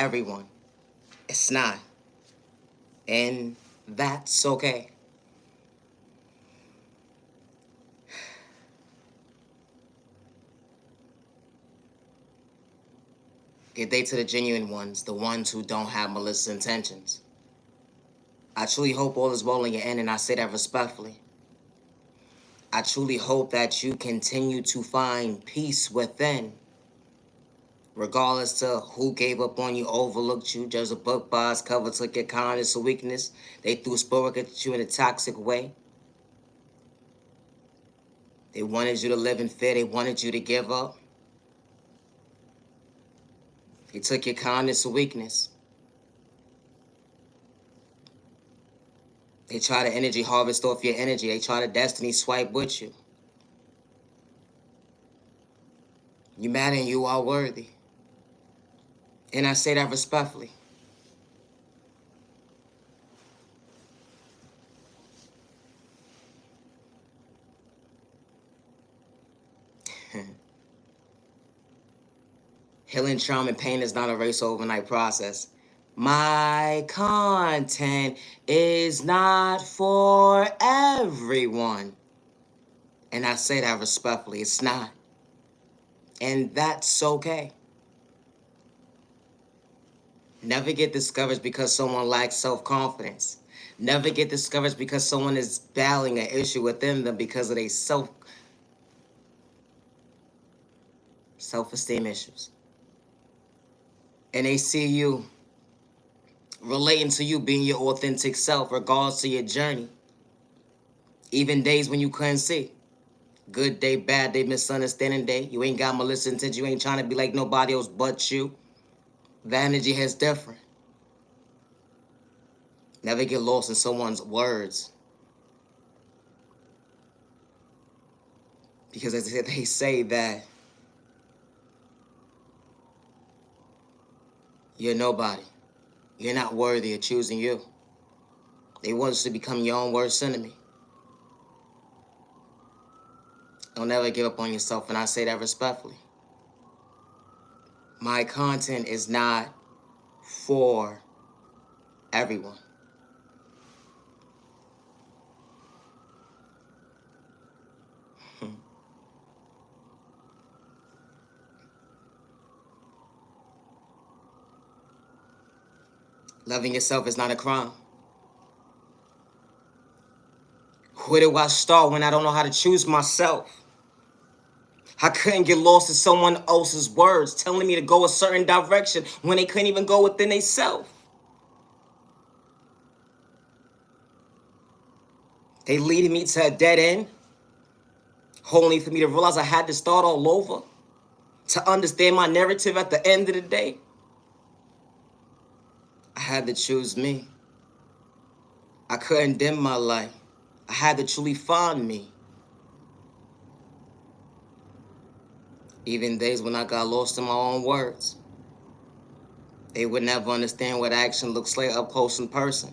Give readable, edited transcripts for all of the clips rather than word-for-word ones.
everyone. It's not. And that's okay. Good day to the genuine ones, the ones who don't have malicious intentions. I truly hope all is well in your end, and I say that respectfully. I truly hope that you continue to find peace within, regardless to who gave up on you, overlooked you, judged a book by its cover, took your kindness or weakness. They threw spirit at you in a toxic way. They wanted you to live in fear. They wanted you to give up. They took your kindness or weakness. They try to energy harvest off your energy. They try to destiny swipe with you. You matter and you are worthy. And I say that respectfully. Healing, trauma, and pain is not a race or overnight process. My content is not for everyone. And I say that respectfully. It's not. And that's okay. Never get discouraged because someone lacks self-confidence. Never get discouraged because someone is battling an issue within them because of their self-esteem issues. And they see you relating to you being your authentic self, regardless to your journey. Even days when you couldn't see. Good day, bad day, misunderstanding day. You ain't got malicious intent. You ain't trying to be like nobody else but you. The energy is different. Never get lost in someone's words. Because as they say that you're nobody. You're not worthy of choosing you. They want us to become your own worst enemy. Don't ever give up on yourself, and I say that respectfully. My content is not for everyone. Loving yourself is not a crime. Where do I start when I don't know how to choose myself? I couldn't get lost in someone else's words telling me to go a certain direction when they couldn't even go within themselves. They leading me to a dead end, only for me to realize I had to start all over to understand my narrative at the end of the day. I had to choose me. I couldn't dim my light. I had to truly find me. Even days when I got lost in my own words. They would never understand what action looks like up close in person.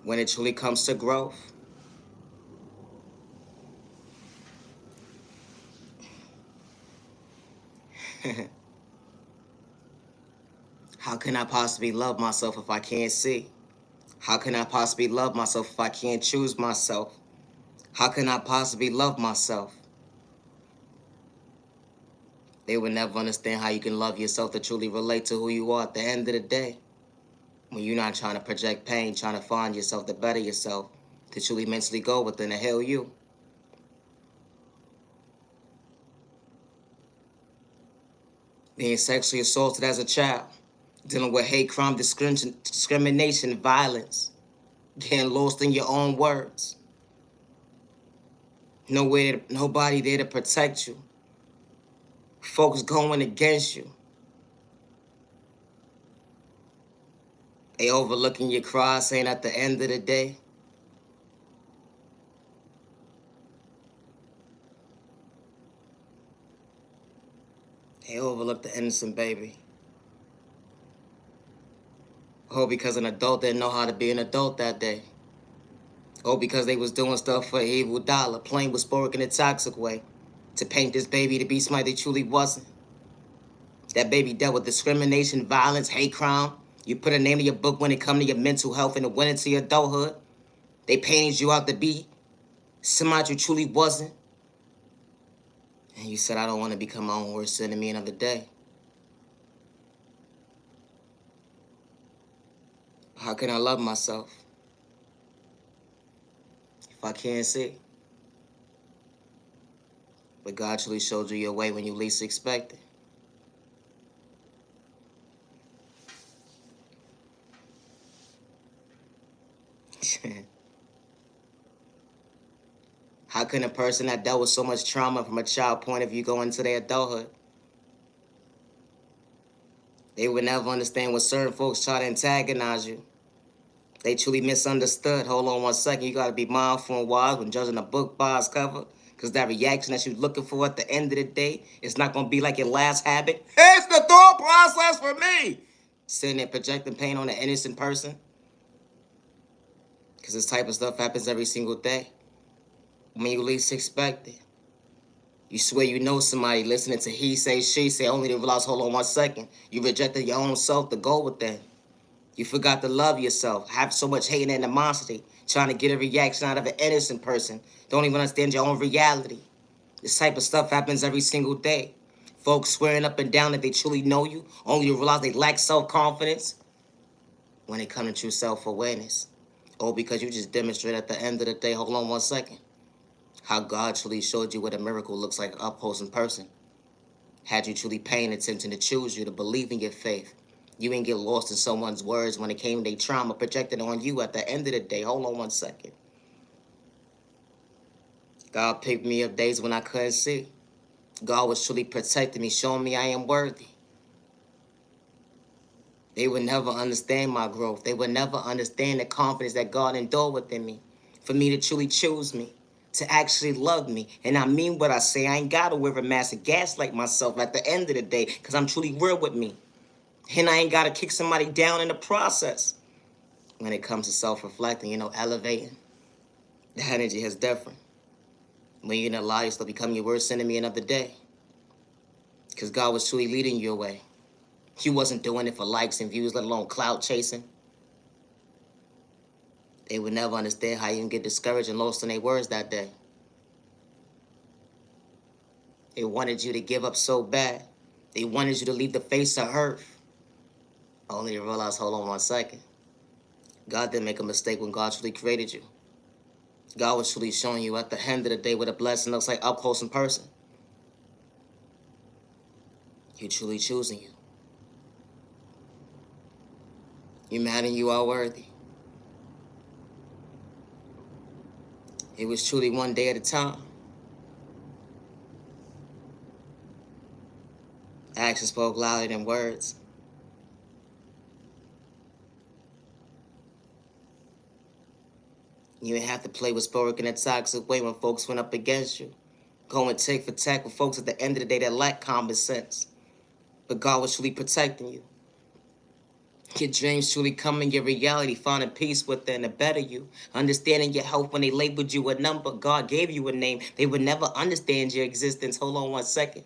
When it truly comes to growth. How can I possibly love myself if I can't see? How can I possibly love myself if I can't choose myself? How can I possibly love myself? They would never understand how you can love yourself to truly relate to who you are at the end of the day. When you're not trying to project pain, trying to find yourself, to better yourself, to truly mentally go within and heal you. Being sexually assaulted as a child, dealing with hate, crime, discrimination, violence, getting lost in your own words. Nobody there to protect you. Folks going against you. They overlooking your cries, saying at the end of the day, they overlook the innocent baby. Oh, because an adult didn't know how to be an adult that day. Oh, because they was doing stuff for an evil dollar, playing with sport in a toxic way. to paint this baby to be somebody they truly wasn't. That baby dealt with discrimination, violence, hate crime. You put a name to your book when it come to your mental health and it went into your adulthood. They painted you out to be somebody you truly wasn't. And you said, I don't want to become my own worst enemy another day. How can I love myself if I can't see? But God truly showed you your way when you least expect it. How can a person that dealt with so much trauma from a child point of view go into their adulthood? They would never understand when certain folks try to antagonize you. They truly misunderstood. Hold on one second. You got to be mindful and wise when judging a book by its cover. Because that reaction that you're looking for at the end of the day, it's not going to be like your last habit. It's the thought process for me. Sitting there projecting pain on an innocent person. Because this type of stuff happens every single day. When you least expect it. You swear you know somebody listening to he say, she say, only to realize, hold on one second. You rejected your own self to go with that. You forgot to love yourself. Have so much hate and animosity. Trying to get a reaction out of an innocent person. Don't even understand your own reality. This type of stuff happens every single day. Folks swearing up and down that they truly know you, only to realize they lack self-confidence when it comes to true self-awareness. Or because you just demonstrate at the end of the day, hold on one second, how God truly showed you what a miracle looks like up close in person. Had you truly paying attention to choose you, to believe in your faith. You ain't get lost in someone's words when it came to their trauma projected on you at the end of the day. Hold on one second. God picked me up days when I couldn't see. God was truly protecting me, showing me I am worthy. They would never understand my growth. They would never understand the confidence that God endured within me. For me to truly choose me. To actually love me. And I mean what I say. I ain't got to wear a mask and gaslight myself at the end of the day. Because I'm truly real with me. And I ain't got to kick somebody down in the process. When it comes to self-reflecting, elevating. The energy is different. When you didn't allow yourself to become your worst enemy another day. Because God was truly leading you away. He wasn't doing it for likes and views, let alone clout chasing. They would never understand how you can get discouraged and lost in their words that day. They wanted you to give up so bad. They wanted you to leave the face of earth. Only to realize, hold on one second. God didn't make a mistake when God truly created you. God was truly showing you at the end of the day what a blessing looks like up close in person. He truly choosing you. You mad and you are worthy. It was truly one day at a time. Action spoke louder than words. You didn't have to play with spoke in a toxic way when folks went up against you. Going tick for tack with folks at the end of the day that lack common sense. But God was truly protecting you. Your dreams truly coming, your reality, finding peace within to better you. Understanding your health when they labeled you a number. God gave you a name. They would never understand your existence. Hold on one second.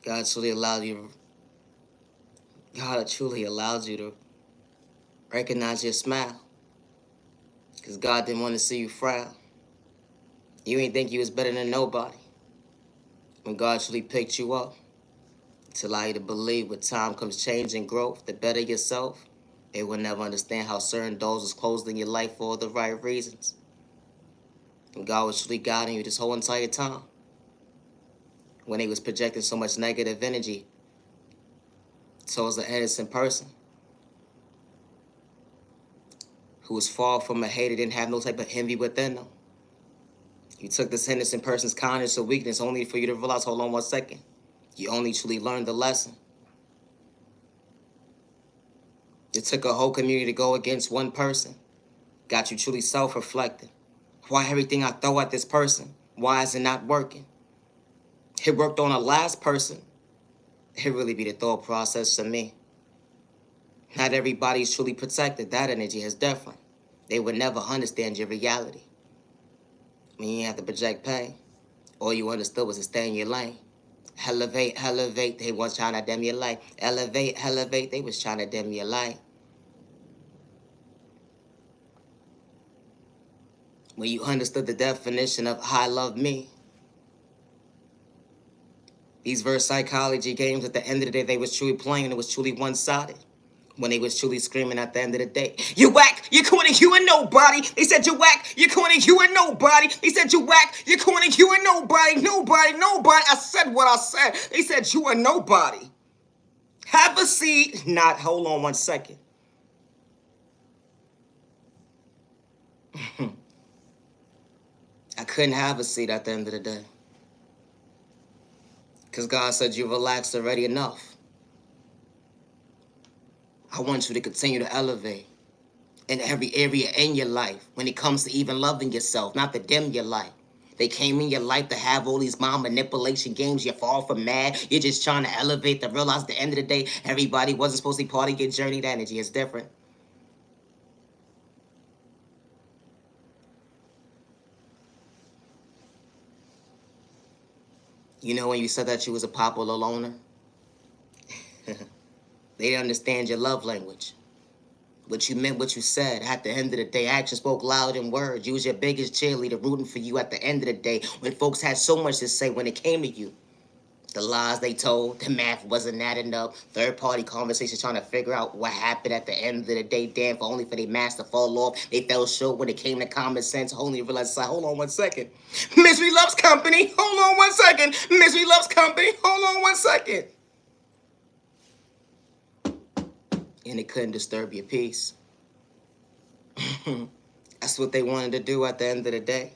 God truly allows you to recognize your smile. Because God didn't want to see you frown. You ain't think you was better than nobody. When God truly picked you up to allow you to believe with time comes change and growth, to better yourself, they will never understand how certain doors was closed in your life for all the right reasons. And God was truly guiding you this whole entire time. When he was projecting so much negative energy towards an innocent person who was far from a hater, didn't have no type of envy within them. You took this innocent person's kindness or weakness only for you to realize, hold on one second. You only truly learned the lesson. It took a whole community to go against one person. Got you truly self-reflecting. Why everything I throw at this person? Why is it not working? It worked on the last person. It really be the thought process to me. Not everybody's truly protected. That energy is different. They would never understand your reality. When you have to project pain. All you understood was to stay in your lane. Elevate, elevate, they was trying to dim your light. Elevate, elevate, they was trying to dim your light. When you understood the definition of I love me, these verse psychology games, at the end of the day, they was truly playing, and it was truly one-sided. When they was truly screaming at the end of the day, you whack, you corny, you and nobody. They said you whack, you corny, you and nobody. They said you whack, you corny, you and nobody, nobody, nobody. I said what I said. They said you and nobody. Have a seat. Not, hold on one second. I couldn't have a seat at the end of the day. Because God said you relaxed already enough. I want you to continue to elevate in every area in your life when it comes to even loving yourself, not to dim your light. They came in your life to have all these mind manipulation games. You fall for mad. You're just trying to elevate to realize at the end of the day, everybody wasn't supposed to be part of your journey. The energy is different. You know when you said that you was a popular loner? They didn't understand your love language. What you meant, what you said. At the end of the day, action spoke louder than words. You was your biggest cheerleader rooting for you at the end of the day when folks had so much to say when it came to you. The lies they told, the math wasn't adding up, third-party conversations trying to figure out what happened at the end of the day, damn, for only for their mask to fall off. They fell short when it came to common sense, only realized, hold on one second. Misery loves company, hold on one second. Misery loves company, hold on one second. And it couldn't disturb your peace. That's what they wanted to do at the end of the day.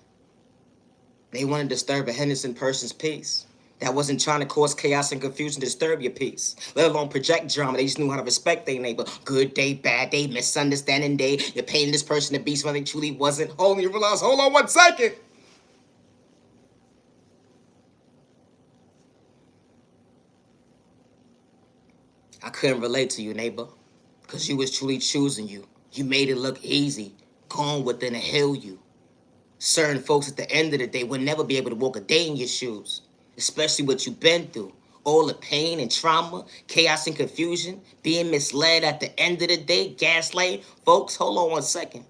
They wanted to disturb a innocent person's peace. That wasn't trying to cause chaos and confusion to disturb your peace, let alone project drama. They just knew how to respect their neighbor. Good day, bad day, misunderstanding day. You're painting this person to be something they truly wasn't. Hold on, you realize, hold on one second. I couldn't relate to you, neighbor, because you was truly choosing you. You made it look easy, going within a hill you. Certain folks at the end of the day would never be able to walk a day in your shoes, especially what you've been through. All the pain and trauma, chaos and confusion, being misled at the end of the day, gaslight. Folks, hold on one second.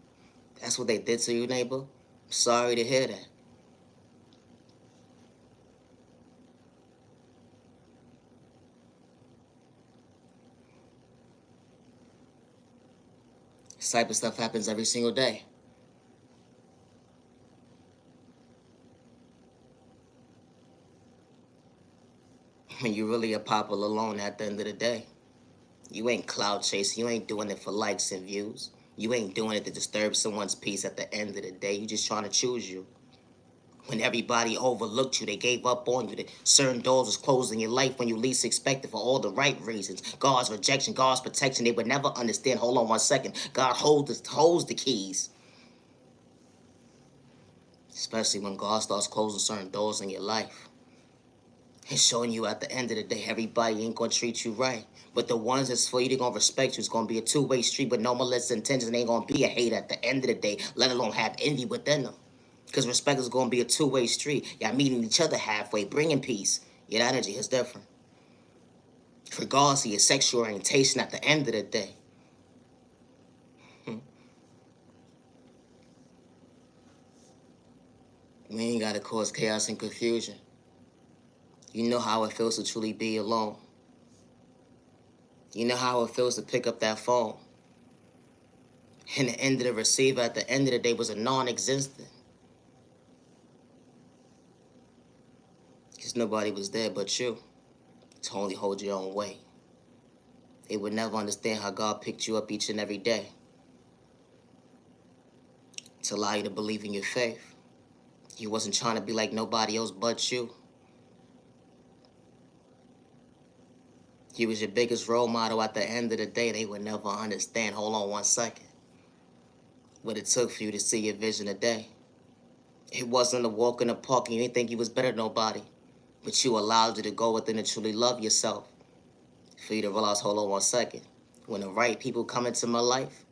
That's what they did to you, neighbor. I'm sorry to hear that. This type of stuff happens every single day. When you're really a popular loner at the end of the day. You ain't cloud chasing. You ain't doing it for likes and views. You ain't doing it to disturb someone's peace at the end of the day. You just trying to choose you. When everybody overlooked you, they gave up on you. That certain doors was closed in your life when you least expected for all the right reasons. God's rejection, God's protection. They would never understand. Hold on one second. God holds the keys. Especially when God starts closing certain doors in your life. It's showing you at the end of the day, everybody ain't gonna treat you right. But the ones that's for you, they're gonna respect you. It's gonna be a two-way street with no malicious intentions. They ain't gonna be a hate at the end of the day, let alone have envy within them. Because respect is gonna be a two-way street. Y'all meeting each other halfway, bringing peace. Your energy is different. Regardless of your sexual orientation at the end of the day. We ain't gotta cause chaos and confusion. You know how it feels to truly be alone. You know how it feels to pick up that phone. And the end of the receiver at the end of the day was a non-existent. Because nobody was there but you to only hold your own weight. They would never understand how God picked you up each and every day to allow you to believe in your faith. You wasn't trying to be like nobody else but you. You was your biggest role model at the end of the day. They would never understand. Hold on one second. What it took for you to see your vision today. It wasn't a walk in the park and you didn't think you was better than nobody. But you allowed you to go within and truly love yourself. For you to realize, hold on one second. When the right people come into my life,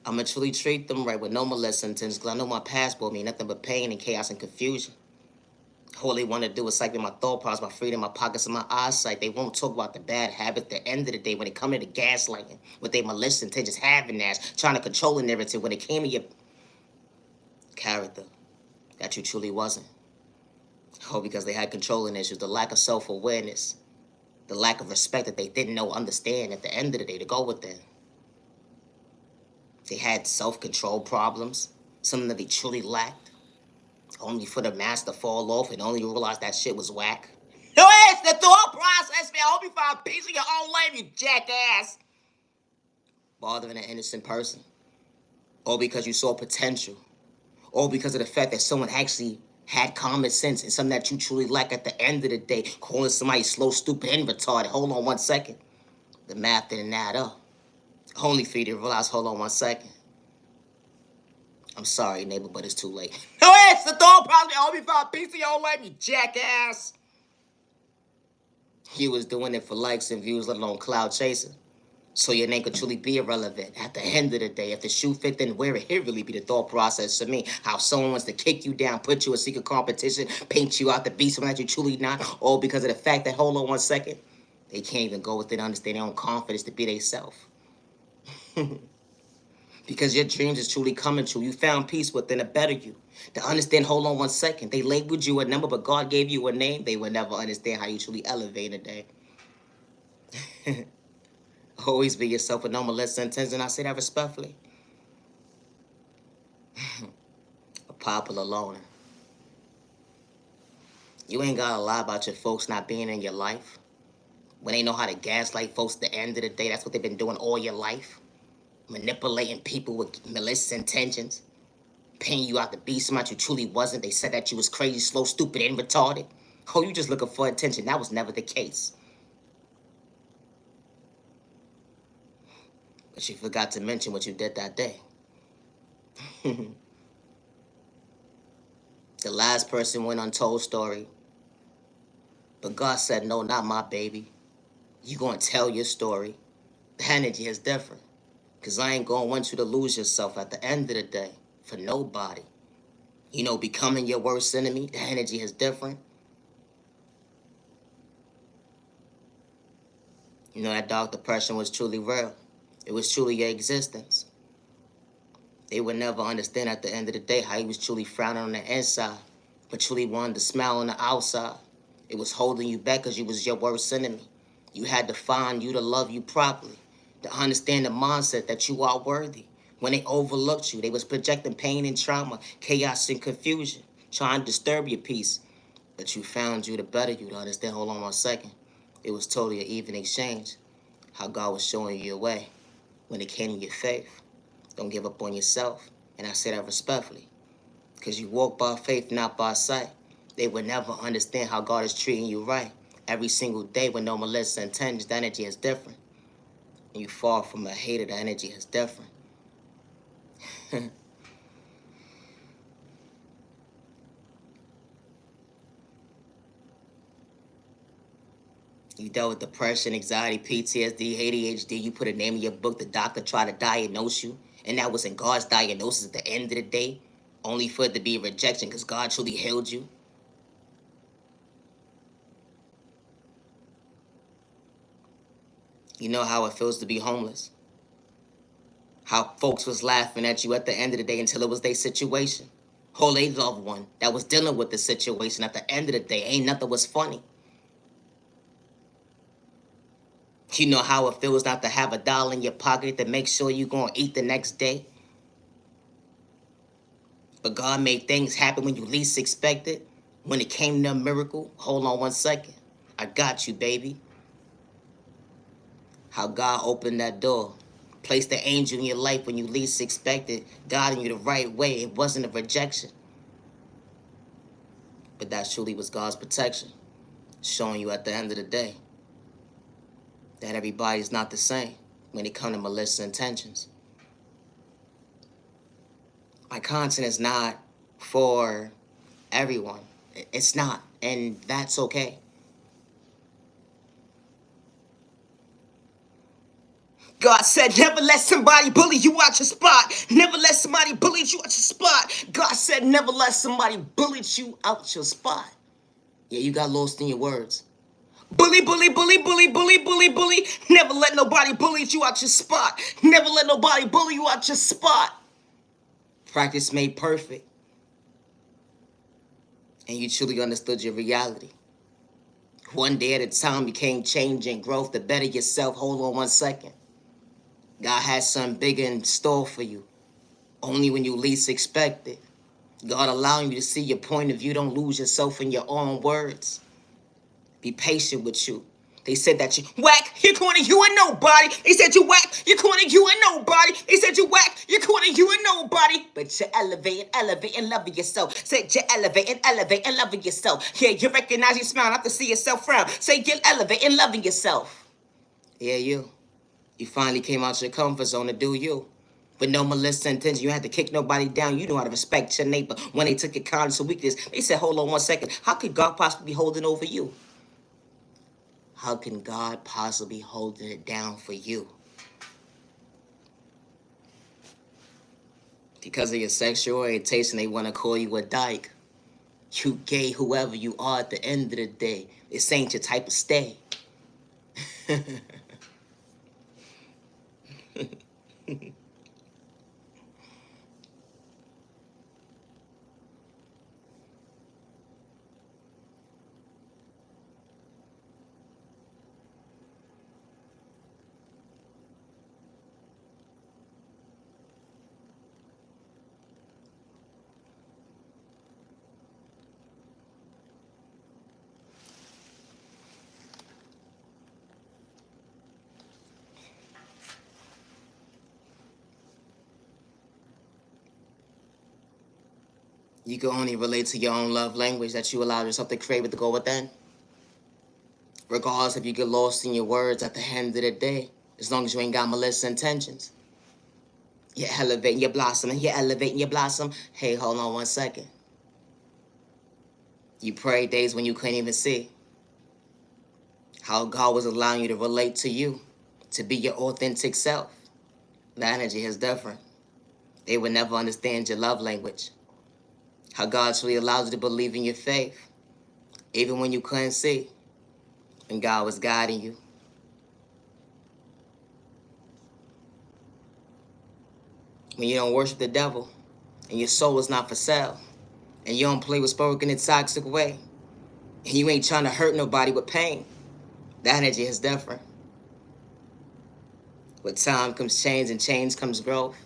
I'm going to truly treat them right with no malicious intentions. Because I know my past will mean nothing but pain and chaos and confusion. All they want to do is cycle my thought process, my freedom, my pockets, and my eyesight. They won't talk about the bad habit at the end of the day when it comes to the gaslighting, with their malicious intentions, having that, trying to control the narrative when it came to your character that you truly wasn't. Oh, because they had controlling issues, the lack of self-awareness, the lack of respect that they didn't know, understand at the end of the day to go with it. They had self-control problems, something that they truly lacked, only for the mask to fall off and only realize that shit was whack. No, it's the thought process, man. I hope you find peace in your own life, you jackass. Bothering an innocent person. All because you saw potential. All because of the fact that someone actually had common sense and something that you truly lack at the end of the day. Calling somebody slow, stupid, and retarded. Hold on 1 second. The math didn't add up. Only for you to realize, hold on 1 second. I'm sorry, neighbor, but it's too late. No, it's the thought process. I hope you find peace in your own life, you jackass. You was doing it for likes and views, let alone cloud chasing. So your name could truly be irrelevant. At the end of the day, if the shoe fit, then wear it. Here really be the thought process to me. How someone wants to kick you down, put you in secret competition, paint you out to be someone that you truly not, all because of the fact that, hold on 1 second, they can't even go within understanding their own confidence to be themselves. Because your dreams is truly coming true. You found peace within a better you. To understand, hold on 1 second. They labeled you a number, but God gave you a name. They would never understand how you truly elevate a day. Always be yourself with no malicious intent, and I say that respectfully. A popular loner. You ain't gotta lie about your folks not being in your life. When they know how to gaslight folks at the end of the day, that's what they've been doing all your life. Manipulating people with malicious intentions. Painting you out to be somebody you truly wasn't. They said that you was crazy, slow, stupid, and retarded. Oh, you just looking for attention. That was never the case. But you forgot to mention what you did that day. The last person went untold story. But God said, no, not my baby. You gonna tell your story. The energy is different. Because I ain't gonna want you to lose yourself at the end of the day. For nobody. You know, becoming your worst enemy, the energy is different. You know, that dark depression was truly real. It was truly your existence. They would never understand at the end of the day how you was truly frowning on the inside, but truly wanted to smile on the outside. It was holding you back because you was your worst enemy. You had to find you to love you properly, to understand the mindset that you are worthy. When they overlooked you, they was projecting pain and trauma, chaos and confusion, trying to disturb your peace. But you found you to better you, to understand, hold on 1 second. It was totally an even exchange. How God was showing you your way when it came to your faith. Don't give up on yourself. And I say that respectfully. Because you walk by faith, not by sight. They would never understand how God is treating you right. Every single day with no malicious intentions, the energy is different. And you fall from a hater, the energy is different. You dealt with depression, anxiety, PTSD, ADHD. You put a name in your book. The doctor tried to diagnose you. And that wasn't God's diagnosis at the end of the day. Only for it to be a rejection because God truly healed you. You know how it feels to be homeless. How folks was laughing at you at the end of the day until it was their situation. Or they loved one that was dealing with the situation at the end of the day. Ain't nothing was funny. You know how it feels not to have a dollar in your pocket to make sure you're going to eat the next day. But God made things happen when you least expected. When it came to a miracle, hold on 1 second. I got you, baby. How God opened that door. Placed the angel in your life when you least expected. Guiding you the right way. It wasn't a rejection. But that truly was God's protection. Showing you at the end of the day that everybody's not the same when it comes to malicious intentions. My content is not for everyone. It's not, and that's okay. God said, never let somebody bully you out your spot. Never let somebody bully you out your spot. God said, never let somebody bully you out your spot. Yeah, you got lost in your words. Bully, bully, bully, bully, bully, bully, bully. Never let nobody bully you out your spot. Never let nobody bully you out your spot. Practice made perfect. And you truly understood your reality. One day at a time became change and growth to better yourself. Hold on 1 second. God has something bigger in store for you. Only when you least expect it. God allowing you to see your point of view. Don't lose yourself in your own words. Be patient with you. They said that you whack, you're corny, you ain't nobody. They said you whack, you're corny, you ain't nobody. They said you whack, you're corny, you ain't nobody. But you elevate and love yourself. Said you elevate and love yourself. Yeah, you recognize you smile, not to see yourself frown. Say you elevate and loving yourself. Yeah, you. You finally came out your comfort zone to do you. With no malicious intention, you had to kick nobody down. You know how to respect your neighbor. When they took your kindness or weakness, they said, hold on 1 second. How could God possibly be holding over you? How can God possibly hold it down for you? Because of your sexual orientation, they want to call you a dyke. You gay, whoever you are at the end of the day. This ain't your type of stay. You can only relate to your own love language that you allow yourself to create with the go within. Regardless if you get lost in your words at the end of the day, as long as you ain't got malicious intentions. You're elevating your blossom and you're elevating your blossom. Hey, hold on 1 second. You prayed days when you couldn't even see. How God was allowing you to relate to you, to be your authentic self. The energy is different. They would never understand your love language. How God truly allows you to believe in your faith, even when you couldn't see, and God was guiding you. When you don't worship the devil, and your soul is not for sale, and you don't play with spoken in a toxic way, and you ain't trying to hurt nobody with pain, that energy is different. With time comes change, and change comes growth.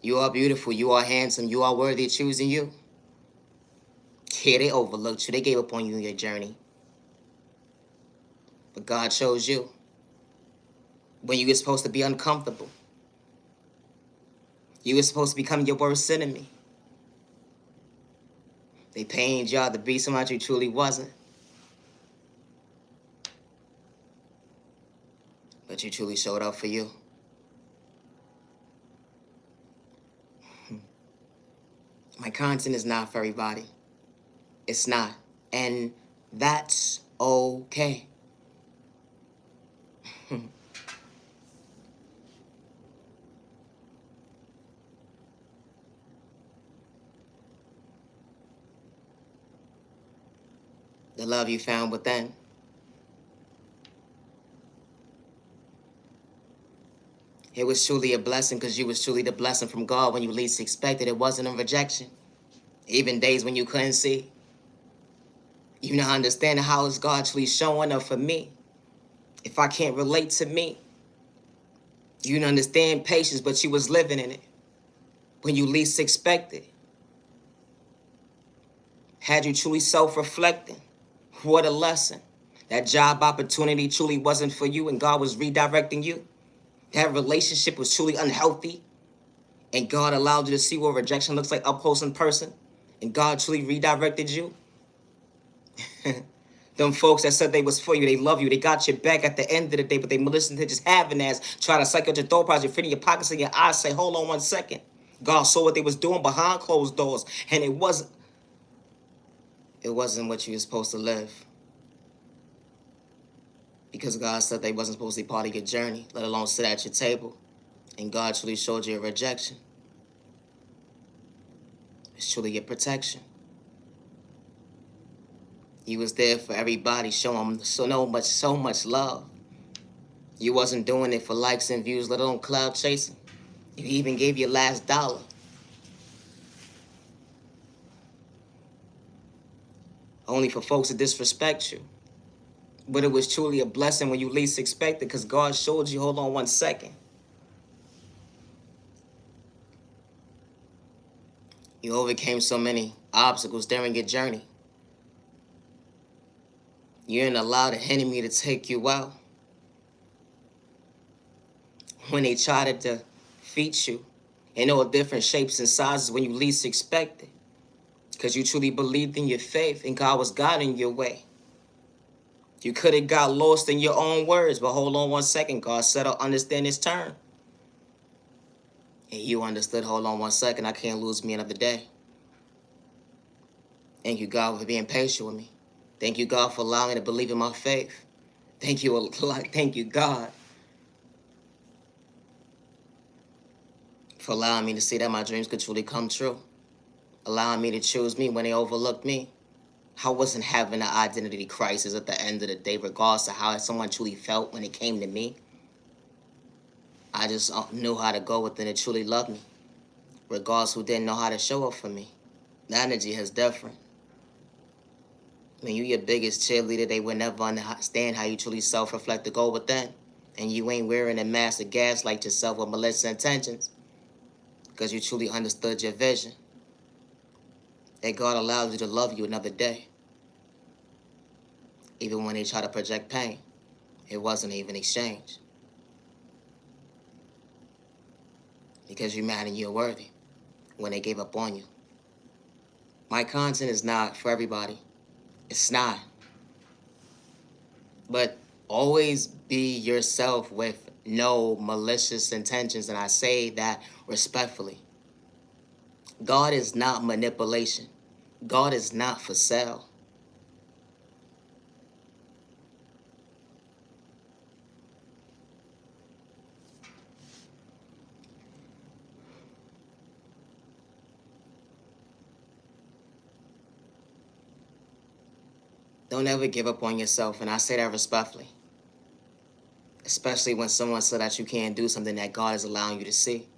You are beautiful, you are handsome, you are worthy of choosing you. Yeah, they overlooked you, they gave up on you in your journey. But God chose you when you were supposed to be uncomfortable. You were supposed to become your worst enemy. They pained y'all to be somebody you truly wasn't. But you truly showed up for you. My content is not for everybody. It's not. And that's okay. The love you found within. It was truly a blessing because you was truly the blessing from God when you least expected. It wasn't a rejection. Even days when you couldn't see. You not understanding how is God truly showing up for me. If I can't relate to me. You didn't understand patience, but you was living in it. When you least expected. Had you truly self-reflecting. What a lesson. That job opportunity truly wasn't for you and God was redirecting you. That relationship was truly unhealthy. And God allowed you to see what rejection looks like up close in person. And God truly redirected you. Them folks that said they was for you, they love you, they got your back at the end of the day, but they malicious to just having ass, trying to psych out your thought process, fit in your pockets and your eyes, say, hold on 1 second. God saw what they was doing behind closed doors, and it wasn't what you were supposed to live. Because God said they wasn't supposed to be part of your journey, let alone sit at your table. And God truly showed you a rejection. It's truly your protection. You was there for everybody, showing them so much love. You wasn't doing it for likes and views, let alone cloud chasing. You even gave your last dollar. Only for folks to disrespect you. But it was truly a blessing when you least expected, because God showed you, hold on 1 second. You overcame so many obstacles during your journey. You didn't allow the enemy to take you out. When they tried to defeat you in all different shapes and sizes when you least expected. Because you truly believed in your faith and God was guiding your way. You could have got lost in your own words, but hold on 1 second. God said, I'll understand his turn. And you understood, hold on 1 second, I can't lose me another day. Thank you, God, for being patient with me. Thank you, God, for allowing me to believe in my faith. Thank you, God, for allowing me to see that my dreams could truly come true. Allowing me to choose me when they overlooked me. I wasn't having an identity crisis at the end of the day, regardless of how someone truly felt when it came to me. I just knew how to go within and truly love me, regardless who didn't know how to show up for me. The energy is different. When you your biggest cheerleader, they would never understand how you truly self-reflect to go within. And you ain't wearing a mask to gaslight yourself with malicious intentions, because you truly understood your vision. That God allows you to love you another day. Even when they try to project pain, it wasn't even exchange. Because you're mad and you're worthy when they gave up on you. My content is not for everybody. It's not. But always be yourself with no malicious intentions, and I say that respectfully. God is not manipulation. God is not for sale. Don't ever give up on yourself, and I say that respectfully. Especially when someone said that you can't do something that God is allowing you to see.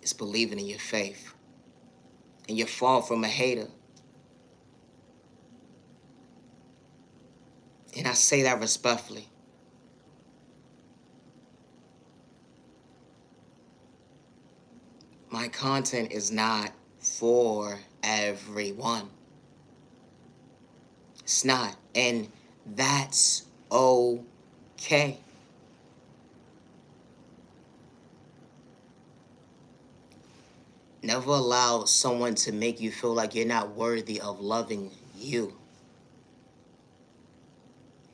It's believing in your faith. And you're far from a hater. And I say that respectfully. My content is not for everyone. It's not. And that's okay. Never allow someone to make you feel like you're not worthy of loving you.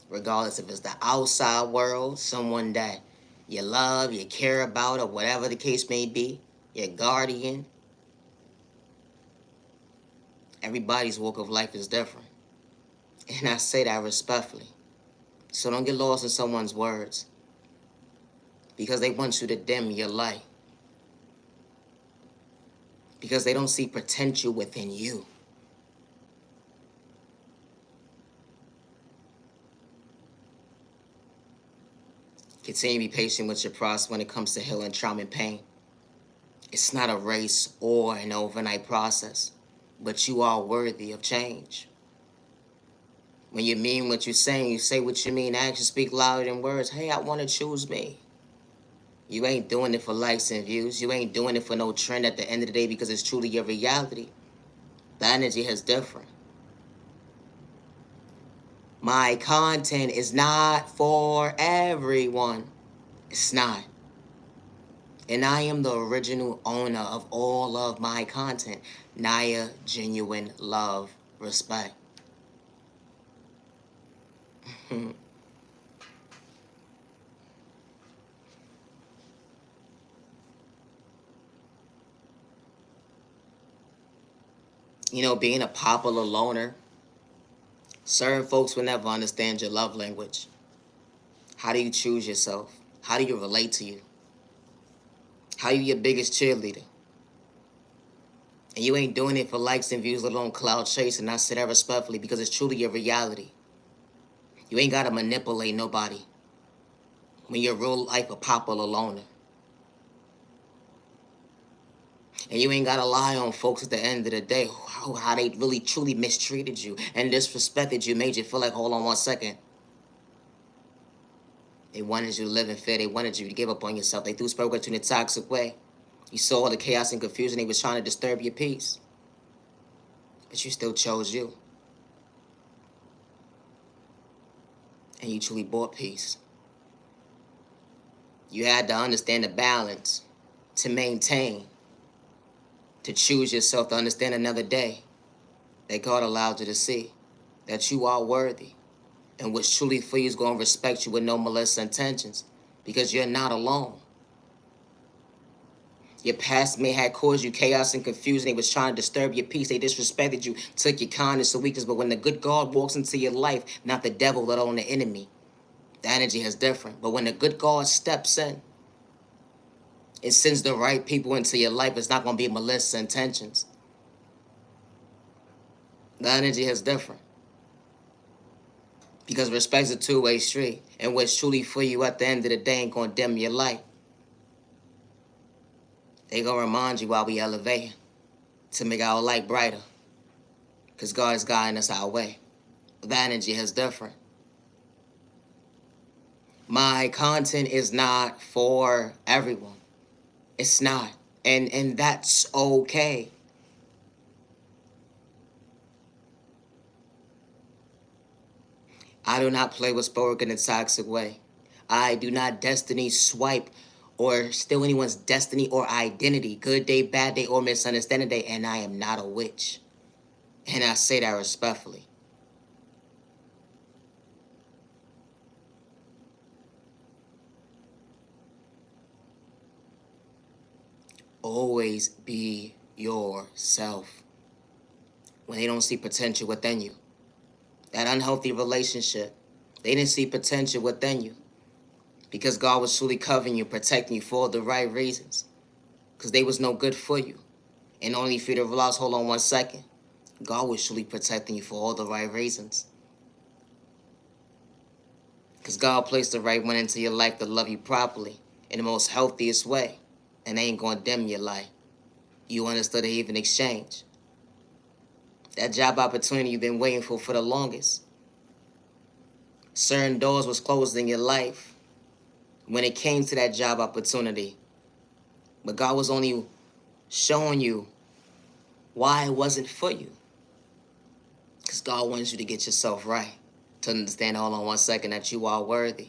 Regardless if it's the outside world, someone that you love, you care about, or whatever the case may be, your guardian. Everybody's walk of life is different. And I say that respectfully. So don't get lost in someone's words, because they want you to dim your light. Because they don't see potential within you. Continue to be patient with your process when it comes to healing trauma and pain. It's not a race or an overnight process, but you are worthy of change. When you mean what you're saying, you say what you mean. Actions speak louder than words. Hey, I want to choose me. You ain't doing it for likes and views. You ain't doing it for no trend at the end of the day, because it's truly your reality. The energy is different. My content is not for everyone. It's not. And I am the original owner of all of my content. Naya, genuine love, respect. You know, being a popular loner, certain folks will never understand your love language. How do you choose yourself? How do you relate to you? How are you your biggest cheerleader? And you ain't doing it for likes and views, let alone cloud chasing. I say that respectfully because it's truly your reality. You ain't gotta manipulate nobody when you're real life a popular loner. And you ain't gotta lie on folks at the end of the day, how they really truly mistreated you and disrespected you, made you feel like, hold on one second. They wanted you to live in fear. They wanted you to give up on yourself. They threw spark at you in a toxic way. You saw all the chaos and confusion. They was trying to disturb your peace. But you still chose you. And you truly bought peace. You had to understand the balance, to maintain, to choose yourself, to understand another day that God allowed you to see, that you are worthy, and what's truly for you is going to respect you with no malicious intentions, because you're not alone. Your past may have caused you chaos and confusion. They was trying to disturb your peace. They disrespected you, took your kindness or weakness. But when the good God walks into your life, not the devil, let alone the enemy, the energy is different. But when the good God steps in, it sends the right people into your life. It's not going to be malicious intentions. The energy is different. Because respect's a two-way street. And what's truly for you at the end of the day ain't going to dim your light. They going to remind you while we elevate to make our light brighter. Because God is guiding us our way. The energy is different. My content is not for everyone. It's not. And that's okay. I do not play with sport in a toxic way. I do not destiny swipe or steal anyone's destiny or identity. Good day, bad day, or misunderstanding day. And I am not a witch. And I say that respectfully. Always be yourself. When they don't see potential within you. That unhealthy relationship, they didn't see potential within you. Because God was truly covering you, protecting you for the right reasons. Because they was no good for you. And only for you to realize, hold on one second. God was truly protecting you for all the right reasons. Because God placed the right one into your life to love you properly in the most healthiest way. And they ain't going to dim your light. You understood the even exchange. That job opportunity you've been waiting for the longest. Certain doors was closed in your life when it came to that job opportunity. But God was only showing you why it wasn't for you. Because God wants you to get yourself right. To understand, hold on one second, that you are worthy.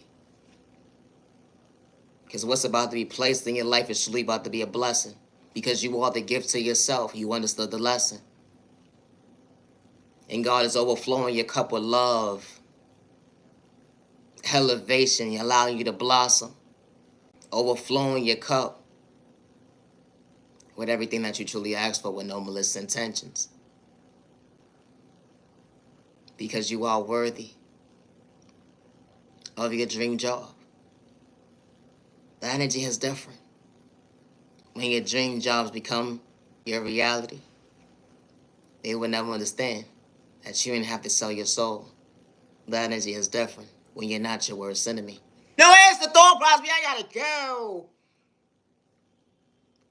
Because what's about to be placed in your life is truly about to be a blessing. Because you are the gift to yourself. You understood the lesson. And God is overflowing your cup with love, elevation, allowing you to blossom. Overflowing your cup with everything that you truly asked for with no malicious intentions. Because you are worthy of your dream job. The energy is different. When your dream jobs become your reality, they will never understand that you didn't have to sell your soul. The energy is different when you're not your worst enemy. No answer, Thorn Crosby, I gotta go.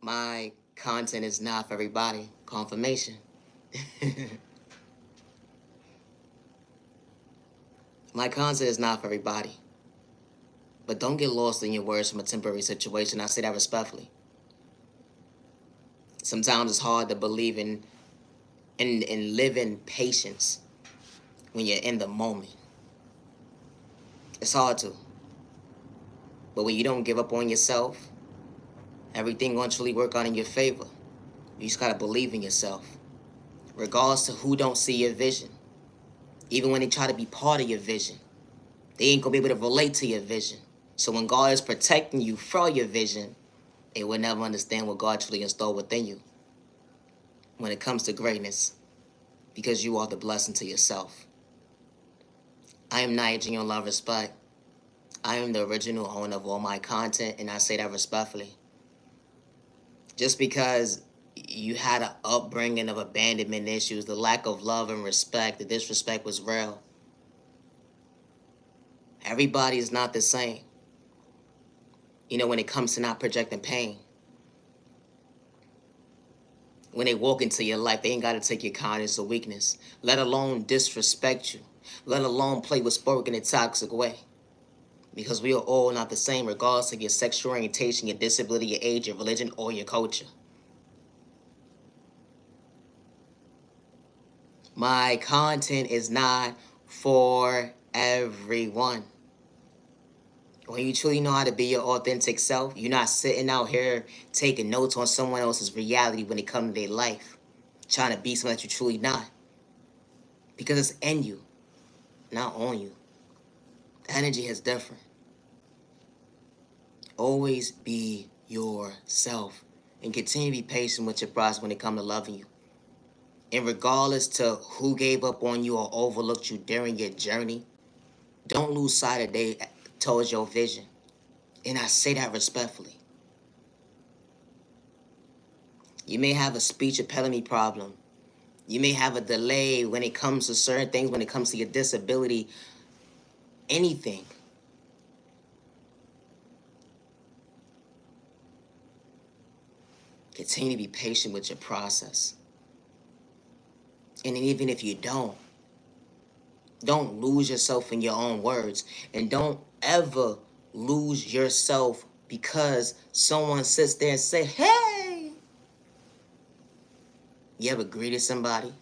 My content is not for everybody. Confirmation. My content is not for everybody. But don't get lost in your words from a temporary situation. I say that respectfully. Sometimes it's hard to believe in live in patience when you're in the moment. It's hard to. But when you don't give up on yourself, everything gonna truly work out in your favor. You just gotta believe in yourself. Regardless to who don't see your vision. Even when they try to be part of your vision, they ain't gonna be able to relate to your vision. So when God is protecting you from your vision, they will never understand what God truly installed within you when it comes to greatness, because you are the blessing to yourself. I am not aging on love respect. I am the original owner of all my content, and I say that respectfully. Just because You had an upbringing of abandonment issues, the lack of love and respect, the disrespect was real. Everybody is not the same. You know, when it comes to not projecting pain. When they walk into your life, they ain't got to take your kindness or weakness, let alone disrespect you, let alone play with sport in a toxic way. Because we are all not the same, regardless of your sexual orientation, your disability, your age, your religion, or your culture. My content is not for everyone. When you truly know how to be your authentic self, you're not sitting out here taking notes on someone else's reality when it comes to their life, trying to be someone that you're truly not. Because it's in you, not on you. The energy is different. Always be yourself and continue to be patient with your process when it comes to loving you. And regardless to who gave up on you or overlooked you during your journey, don't lose sight of they towards your vision. And I say that respectfully. You may have a speech impediment problem. You may have a delay when it comes to certain things, when it comes to your disability, anything. Continue to be patient with your process. And even if you don't lose yourself in your own words. And don't ever lose yourself because someone sits there and say, hey. You ever greeted somebody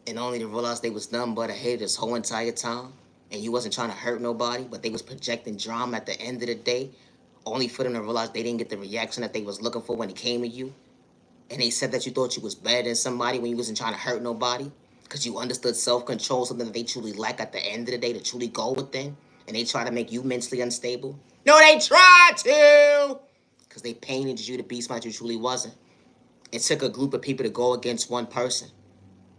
and only to realize they was nothing but a hater this whole entire time? And you wasn't trying to hurt nobody, but they was projecting drama at the end of the day, only for them to realize they didn't get the reaction that they was looking for when it came to you. And they said that you thought you was better than somebody when you wasn't trying to hurt nobody, because you understood self-control, something that they truly lack at the end of the day to truly go within, and they try to make you mentally unstable. No, they tried to! Because they painted you to be somebody you truly wasn't. It took a group of people to go against one person.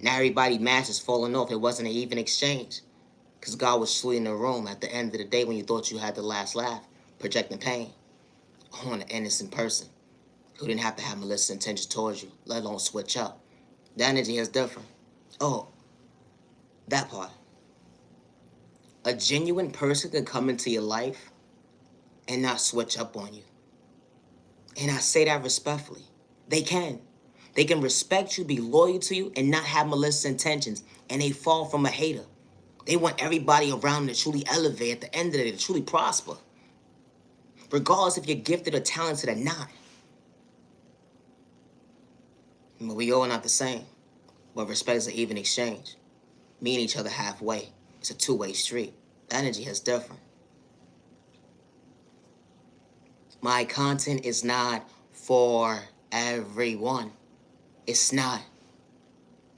Now everybody's mask is falling off. It wasn't an even exchange. Because God was truly in the room at the end of the day when you thought you had the last laugh, projecting pain on an innocent person who didn't have to have malicious intentions towards you, let alone switch up. The energy is different. Oh, that part. A genuine person can come into your life and not switch up on you. And I say that respectfully. They can. They can respect you, be loyal to you, and not have malicious intentions. And they fall from a hater. They want everybody around them to truly elevate at the end of the day, to truly prosper. Regardless if you're gifted or talented or not. But we all not the same. But respect is an even exchange. Meeting each other halfway. It's a two-way street. The energy is different. My content is not for everyone. It's not.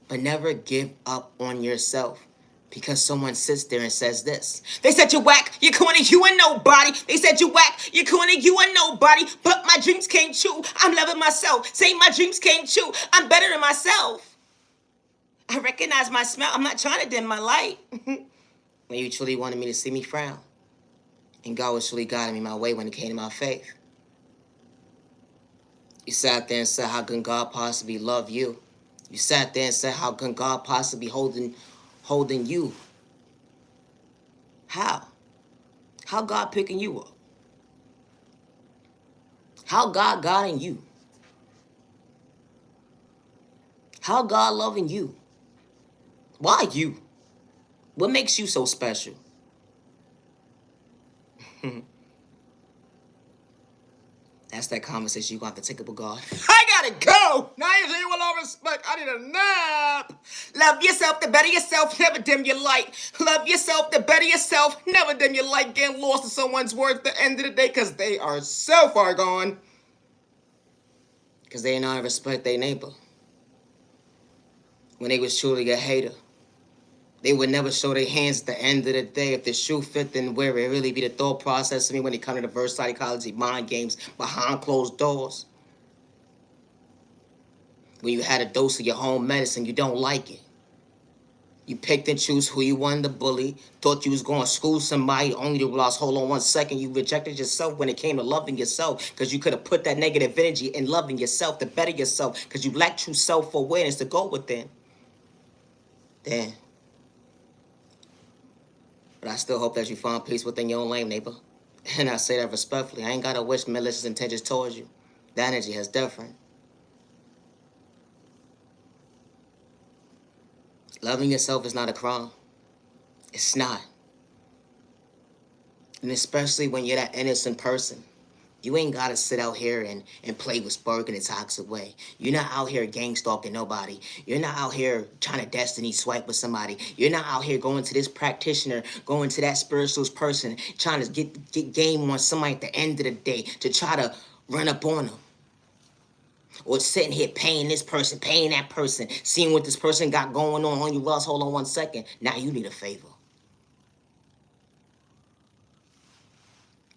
But never give up on yourself because someone sits there and says this. They said you whack, you're corny, you ain't nobody. They said you whack, you're corny, you ain't nobody. But my dreams came true. I'm loving myself. Say my dreams came true. I'm better than myself. I recognize my smell. I'm not trying to dim my light. When you truly wanted me to see me frown. And God was truly guiding me my way when it came to my faith. You sat there and said, how can God possibly love you? You sat there and said, how can God possibly holding you? How? How God picking you up? How God guiding you? How God loving you? Why you? What makes you so special? That's that conversation you're going to have to take up with God. I gotta go! Now you say, with all respect, I need a nap! Love yourself, the better yourself, never dim your light. Love yourself, the better yourself, never dim your light. Getting lost in someone's words at the end of the day, because they are so far gone. Because they ain't know how to respect their neighbor. When they was truly a hater. They would never show their hands at the end of the day. If the shoe fit, then wear it. Really be the thought process of me when it comes to the reverse psychology, mind games, behind closed doors. When you had a dose of your home medicine, you don't like it. You picked and choose who you wanted to bully, thought you was going to school somebody, only to realize, hold on 1 second, you rejected yourself when it came to loving yourself, because you could have put that negative energy in loving yourself to better yourself, because you lacked true self-awareness to go within. Damn. But I still hope that you find peace within your own lane, neighbor. And I say that respectfully. I ain't got to wish malicious intentions towards you. The energy is different. Loving yourself is not a crime. It's not. And especially when you're that innocent person. You ain't gotta sit out here and play with Spark in a toxic way. You're not out here gang stalking nobody. You're not out here trying to destiny swipe with somebody. You're not out here going to this practitioner, going to that spiritualist person, trying to get game on somebody at the end of the day to try to run up on them. Or sitting here paying this person, paying that person, seeing what this person got going on you lost. Hold on 1 second. Now you need a favor.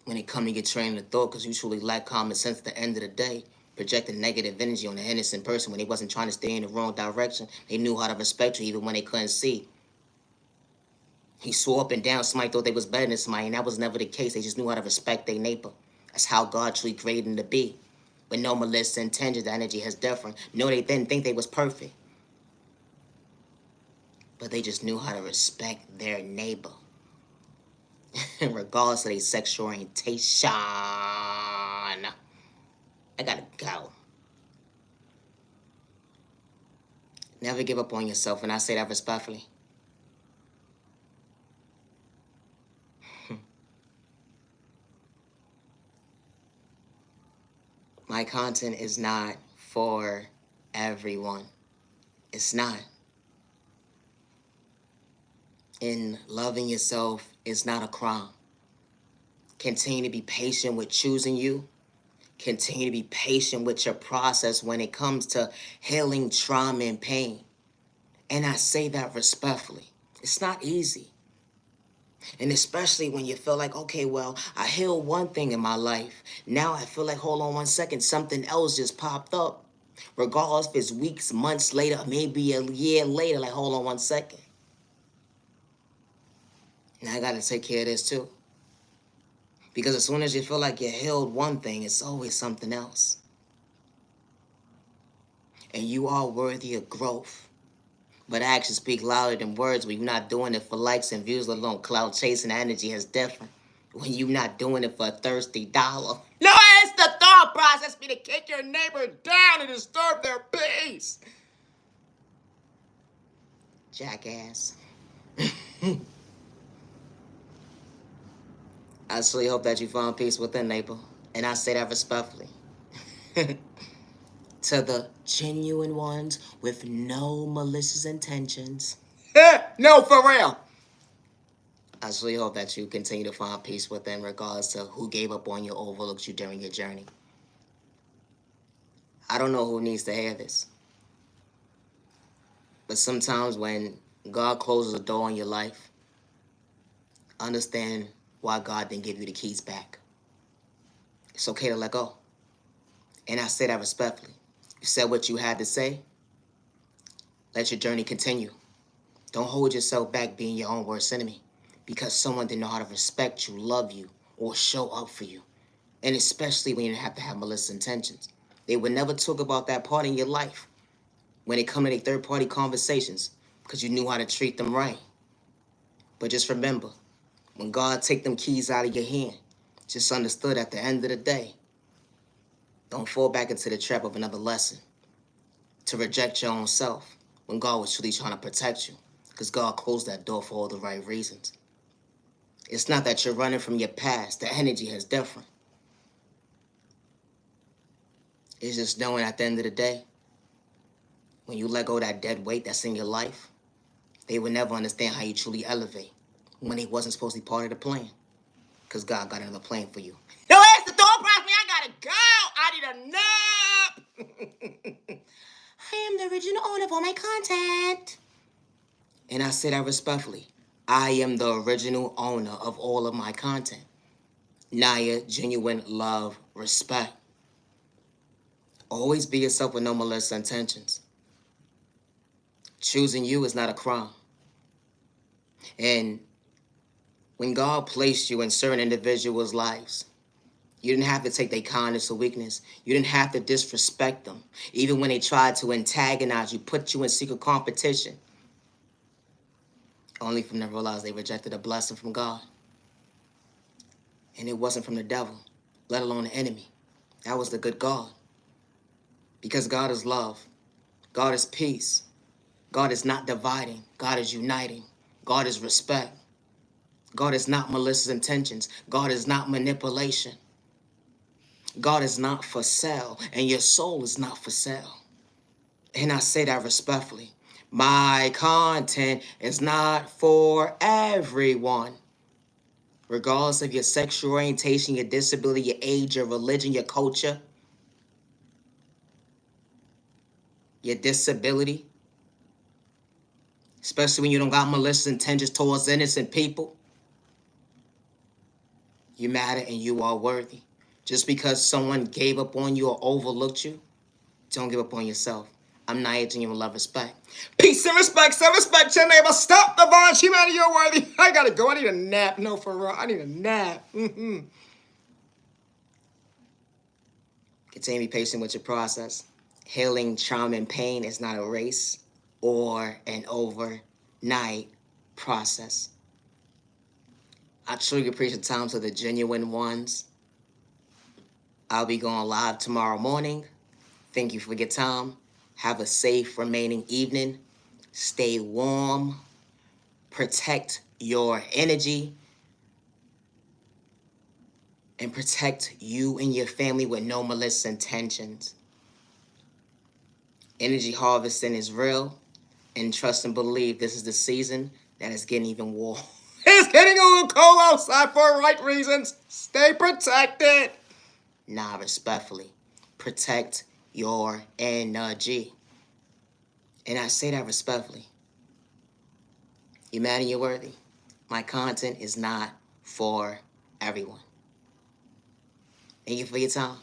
When it come to your train of thought, because you truly lack common sense at the end of the day, projecting negative energy on an innocent person when they wasn't trying to stay in the wrong direction. They knew how to respect you even when they couldn't see. He swore up and down somebody thought they was better than somebody, and that was never the case. They just knew how to respect their neighbor. That's how God truly created them to be. With no malicious intentions, the energy has different. No, they didn't think they was perfect. But they just knew how to respect their neighbor. Regardless of their sexual orientation. I gotta go. Never give up on yourself, and I say that respectfully. My content is not for everyone. It's not. And loving yourself is not a crime. Continue to be patient with choosing you. Continue to be patient with your process when it comes to healing trauma and pain. And I say that respectfully. It's not easy. And especially when you feel like, okay, well, I healed one thing in my life. Now I feel like, hold on 1 second, something else just popped up. Regardless if it's weeks, months later, maybe a year later, like, hold on 1 second. Now I gotta take care of this too. Because as soon as you feel like you healed one thing, it's always something else. And you are worthy of growth. But actions speak louder than words. When you're not doing it for likes and views, let alone cloud chasing, energy is different. When you're not doing it for a thirsty dollar. No, it's the thought process be to kick your neighbor down and disturb their peace. Jackass. I truly hope that you found peace within, neighbor. And I say that respectfully. To the genuine ones with no malicious intentions. No, for real. I truly hope that you continue to find peace within regards to who gave up on you, overlooked you during your journey. I don't know who needs to hear this. But sometimes when God closes a door in your life, understand why God didn't give you the keys back. It's okay to let go. And I say that respectfully. You said what you had to say. Let your journey continue. Don't hold yourself back being your own worst enemy because someone didn't know how to respect you, love you, or show up for you. And especially when you have to have malicious intentions. They would never talk about that part in your life when it comes to their third-party conversations because you knew how to treat them right. But just remember, when God take them keys out of your hand, just understood at the end of the day, don't fall back into the trap of another lesson to reject your own self when God was truly trying to protect you because God closed that door for all the right reasons. It's not that you're running from your past. The energy is different. It's just knowing at the end of the day, when you let go of that dead weight that's in your life, they would never understand how you truly elevate when it wasn't supposed to be part of the plan because God got another plan for you. No, it's the thought process. I gotta go. I need a nap. I am the original owner of all my content. And I say that respectfully. I am the original owner of all of my content. Naya, genuine love, respect. Always be yourself with no malicious intentions. Choosing you is not a crime. And when God placed you in certain individuals' lives, you didn't have to take their kindness or weakness. You didn't have to disrespect them. Even when they tried to antagonize you, put you in secret competition, only for them to realize they rejected a blessing from God. And it wasn't from the devil, let alone the enemy. That was the good God. Because God is love. God is peace. God is not dividing. God is uniting. God is respect. God is not malicious intentions. God is not manipulation. God is not for sale, and your soul is not for sale. And I say that respectfully. My content is not for everyone. Regardless of your sexual orientation, your disability, your age, your religion, your culture, your disability, especially when you don't got malicious intentions towards innocent people, you matter and you are worthy. Just because someone gave up on you or overlooked you, don't give up on yourself. I'm not aging you with love, respect. Peace and respect, self-respect, your neighbor. Stop the violence, humanity, you're worthy. I gotta go. I need a nap. No, for real. I need a nap. Continue to be patient with your process. Healing, trauma, and pain is not a race or an overnight process. I truly appreciate the time to the genuine ones. I'll be going live tomorrow morning. Thank you for your time. Have a safe remaining evening. Stay warm. Protect your energy. And protect you and your family with no malicious intentions. Energy harvesting is real. And trust and believe this is the season that is getting even warm. It's getting a little cold outside for right reasons. Stay protected. Nah, respectfully. Protect your energy. And I say that respectfully. You're mad and you're worthy. My content is not for everyone. Thank you for your time.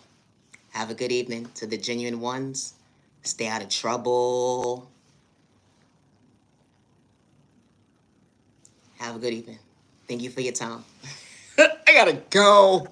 Have a good evening to the genuine ones. Stay out of trouble. Have a good evening. Thank you for your time. I gotta go.